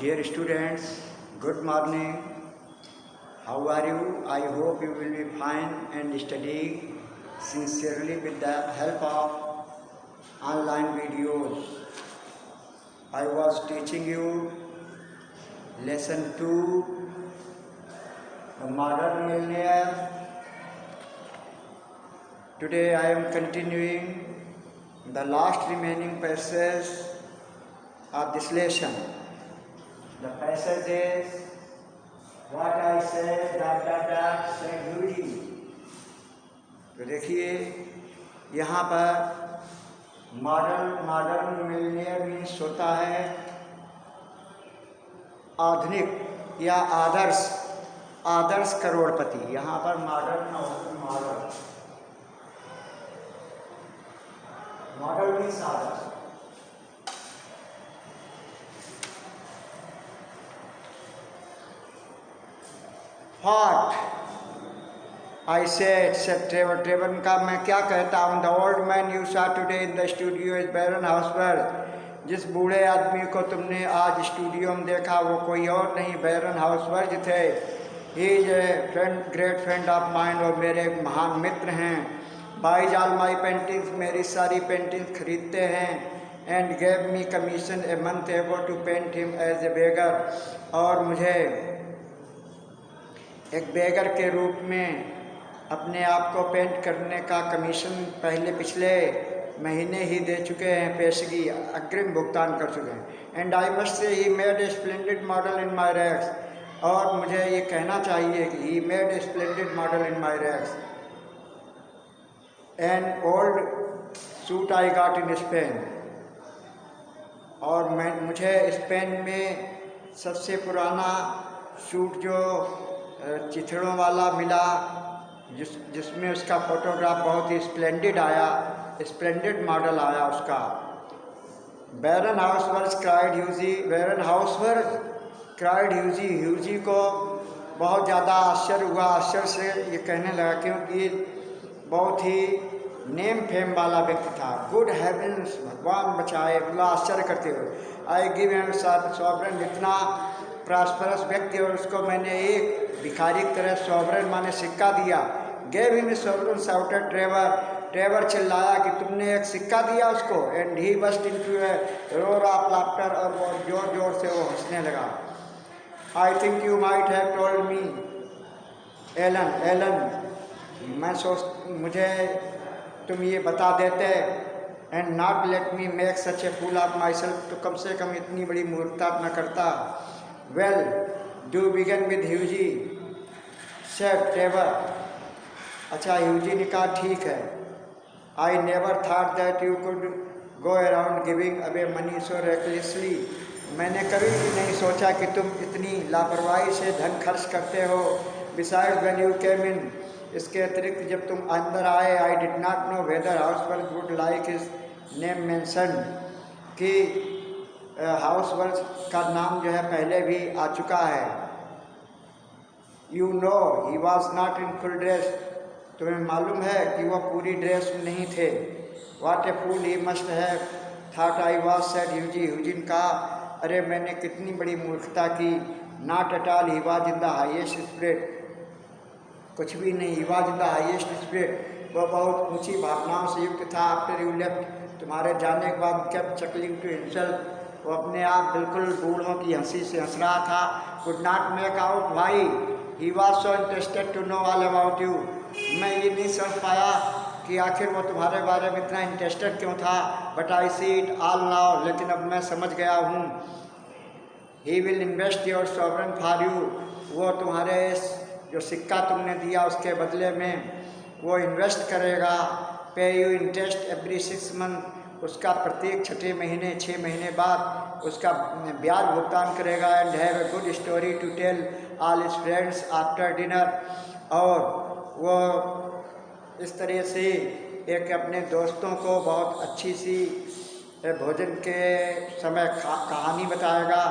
Dear students, good morning. How are you? I hope you will be fine and study sincerely with the help of online videos. I was teaching you lesson 2, the modern millionaire. Today I am continuing the last remaining passage of this lesson. The passage is what I said, said Huji. तो देखिए यहाँ पर modern मिलनियर means होता है आधुनिक या आदर्श करोड़पति। यहाँ पर modern model means Adarsh. What I said Trevor का मैं क्या कहता हूँ। The old man you saw today in the studio is Baron Hausberg। जिस बूढ़े आदमी को तुमने आज स्टूडियो में देखा वो कोई और नहीं बैरन हाउसबर्ग थे। He is a great friend of mind, और मेरे महान मित्र हैं। बाइज ऑल माई पेंटिंग्स, मेरी सारी पेंटिंग्स खरीदते हैं। And gave me commission a month ago to paint him as a beggar, और मुझे एक बेगर के रूप में अपने आप को पेंट करने का कमीशन पिछले महीने ही दे चुके हैं, पेशगी अग्रिम भुगतान कर चुके हैं। And I must say he made a splendid model in my racks, और मुझे ये कहना चाहिए कि he made a splendid model in my racks. An old suit I got in Spain, और मुझे स्पेन में सबसे पुराना सूट जो चिथड़ों वाला मिला, जिसमें उसका फोटोग्राफ बहुत ही स्प्लेंडेड आया, स्प्लेंडेड मॉडल आया उसका। बैरन हाउसबर्ग क्राइड ह्यूजी, बैरन हाउसबर्ग क्राइड ह्यूजी, ह्यूजी को बहुत ज़्यादा आश्चर्य हुआ। आश्चर्य से ये कहने लगा क्योंकि बहुत ही नेम फेम वाला व्यक्ति था। गुड हेवंस, भगवान बचाए, बोला आश्चर्य करते हुए। आई गिव हिम सॉवरेन, इतना प्रॉस्परस व्यक्ति, और उसको मैंने एक भिखारी की तरह सॉवरेन माने सिक्का दिया। Gave him sovereign shouted Trevor चिल्लाया कि तुमने एक सिक्का दिया उसको। And he burst into a roar of laughter, और वो जोर जोर से वो हंसने लगा। I think you might have told me Alan, मुझे तुम ये बता देते and not let me make such a fool of myself, तो कम से कम इतनी बड़ी मूर्खता न करता। Well do begin with ह्यूजी said Trevor. अच्छा, ह्यूजी ने कहा ठीक है। I never thought that you could go around giving away money so recklessly, मैंने कभी भी नहीं सोचा कि तुम इतनी लापरवाही से धन खर्च करते हो। Besides when you came in, इसके अतिरिक्त जब तुम अंदर आए, I did not know whether Hausberg would like his name mention, कि हाउसबर्ग का नाम जो है पहले भी आ चुका है। You know he was not in full dress, तुम्हें मालूम है कि वह पूरी ड्रेस में नहीं थे। What a fool he must have thought I was, said Hughie, ह्यूजिन कहा अरे मैंने कितनी बड़ी मूर्खता की। Not at all, he was in the highest spirit, कुछ भी नहीं, he was in the highest spirit, वह बहुत ऊंची भावनाओं से युक्त था। आफ्टर यू लेफ्ट, तुम्हारे जाने के बाद केप्ट चकलिंग टू हिमसेल्फ, वो अपने आप बिल्कुल बूढ़ों की हंसी से हंस रहा था। Could not make out why he was so interested to know all about you, मैं ये नहीं समझ पाया कि आखिर वो तुम्हारे बारे में इतना इंटरेस्टेड क्यों था। But I see it all now, लेकिन अब मैं समझ गया हूँ। He will invest your sovereign for you, वो तुम्हारे जो सिक्का तुमने दिया उसके बदले में वो इन्वेस्ट करेगा। पे यू इंटरेस्ट एवरी 6 मंथ, उसका प्रत्येक 6 महीने बाद उसका ब्याज भुगतान करेगा। And have a good story to tell all his friends after dinner, और वो इस तरह से एक अपने दोस्तों को बहुत अच्छी सी भोजन के समय कहानी बताएगा।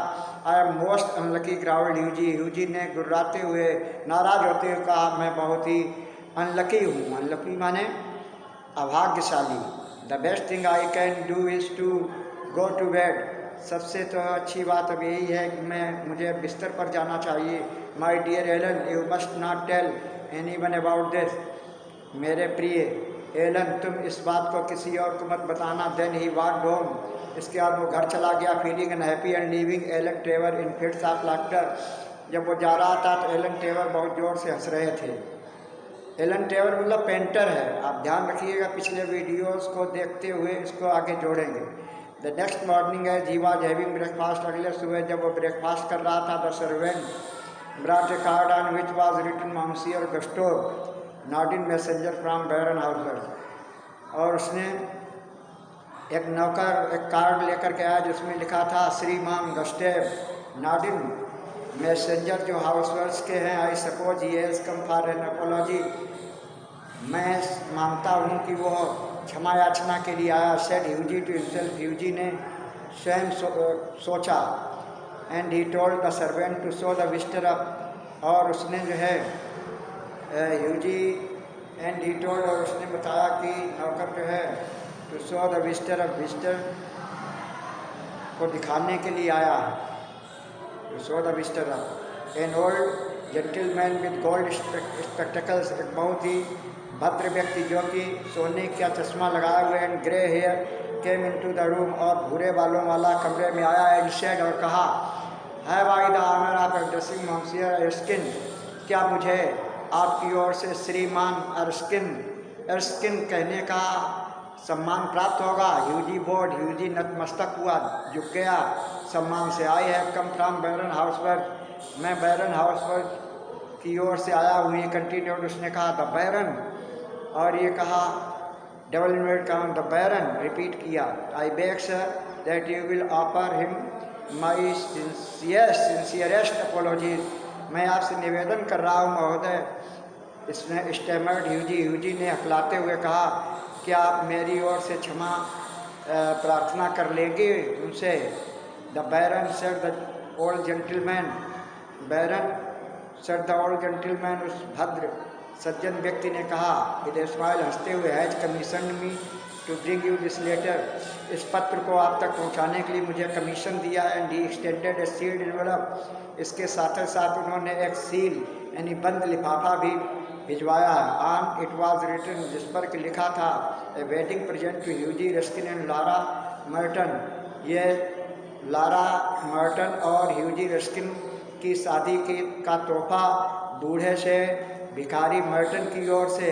I am most unlucky groaned Hughie, Hughie ने गुर्राते हुए नाराज होते हुए कहा मैं बहुत ही अनलकी हूँ। अनलकी माने अभाग्यशाली। The best thing I can do is to go to bed, सबसे तो अच्छी बात अब यही है कि मुझे बिस्तर पर जाना चाहिए। My dear Alan, you must not tell anyone about this. मेरे प्रिय एलन, तुम इस बात को किसी और को मत बताना। Then he walked home. इसके बाद वो घर चला गया, feeling unhappy and leaving Alan Trevor in fits of laughter. जब वो जा रहा था तो एलन ट्रेवर बहुत ज़ोर से हंस रहे थे। एलन ट्रेवर मतलब पेंटर है। आप ध्यान रखिएगा, पिछले वीडियोस को देखते हुए इसको आगे जोड़ेंगे। The next morning as he was having breakfast, अगले सुबह जब वो ब्रेकफास्ट कर रहा था, the servant brought a card on which was written monsieur Gustave Naudin messenger from baron house. और उसने एक नौकर एक कार्ड लेकर के आया जिसमें लिखा था श्रीमान गस्टेव नॉडिन मैसेंजर जो हाउसवर्ड्स के हैं। I suppose he has come for an apology. मैं मानता हूँ कि वो क्षमा याचना के लिए आया। Said Hughie to himself, Hughie ने स्वयं सोचा। And he told the servant to show the visitor up. और उसने जो है ह्यूजी एंड ही टोल्ड, और उसने बताया कि नौकर जो है to show the visitor up, visitor को दिखाने के लिए आया। To show the visitor up. An old gentleman with gold spectacles, एक बहुत ही भद्र व्यक्ति जो कि सोने का चश्मा लगाए हुए and grey hair came into the room, और भूरे बालों वाला कमरे में आया। एंड सेड, और कहा, have I the honour of addressing monsieur Erskine, क्या मुझे आपकी ओर से श्रीमान एर्स्किन कहने का सम्मान प्राप्त होगा। ह्यूजी बोर्ड, ह्यूजी नतमस्तक हुआ, झुक गया सम्मान से। आई हैव कम फ्रॉम बैरन हाउसवर्ड, मैं बैरन हाउसवर्ड की ओर से आया हूँ। ये कंटिन्यूड, उसने कहा द बैरन, और ये कहा double invert count the baron, repeat किया। I beg sir that you will offer him my sincerest apologies, मैं आपसे निवेदन कर रहा हूँ महोदय। इसने स्टैमर्ड ह्यूजी ने हकलाते हुए कहा, क्या आप मेरी ओर से क्षमा प्रार्थना कर लेंगे उनसे। The Baron said the old gentleman, Baron said the old gentleman, उस भद्र सज्जन व्यक्ति ने कहा विद स्माइल, हंसते हुए, has commission me to bring you this letter, इस पत्र को आप तक पहुंचाने के लिए मुझे कमीशन दिया। And he extended a sealed envelope, इसके साथ साथ उन्होंने एक सील यानी बंद लिफाफा भी भिजवाया। ऑन इट वाज रिटन, जिस पर कि लिखा था a wedding present to Hughie Ruskin and Laura Merton, ये लारा मर्टन और ह्यूजी रस्किन की शादी का तोहफा बूढ़े से भिखारी मर्टन की ओर से।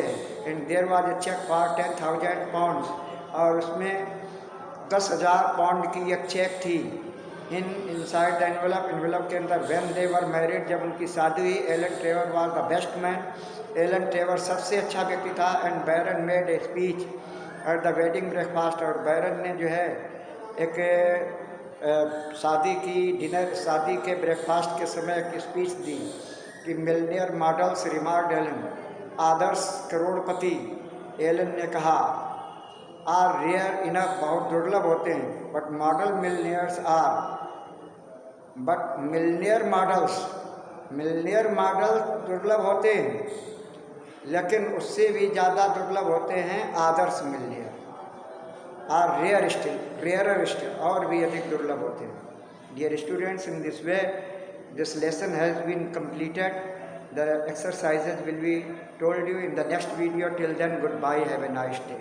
And there was a cheque for 10,000 pounds, और उसमें 10,000 पाउंड की एक चेक थी। इनसाइड द एनवेलप के अंदर। व्हेन दे वर मैरिड, जब उनकी शादी हुई, Alan Trevor was the best man, Alan Trevor सबसे अच्छा व्यक्ति था। And Baron made a speech at the wedding breakfast, और बैरन ने जो है एक शादी के ब्रेकफास्ट के समय एक स्पीच दी कि मिलनियर मॉडल्स रिमार्ड एलन, आदर्श करोड़पति, एलन ने कहा, आर रेयर इनफ, बहुत दुर्लभ होते हैं। But model millionaires are, but millionaire model दुर्लभ होते हैं, लेकिन उससे भी ज़्यादा दुर्लभ होते हैं आदर्श मिलनियर। आर रेयर स्टिल, और भी अधिक दुर्लभ होते हैं। Dear students, in this way this lesson has been completed. The exercises will be told you in the next video. Till then, goodbye, have a nice day.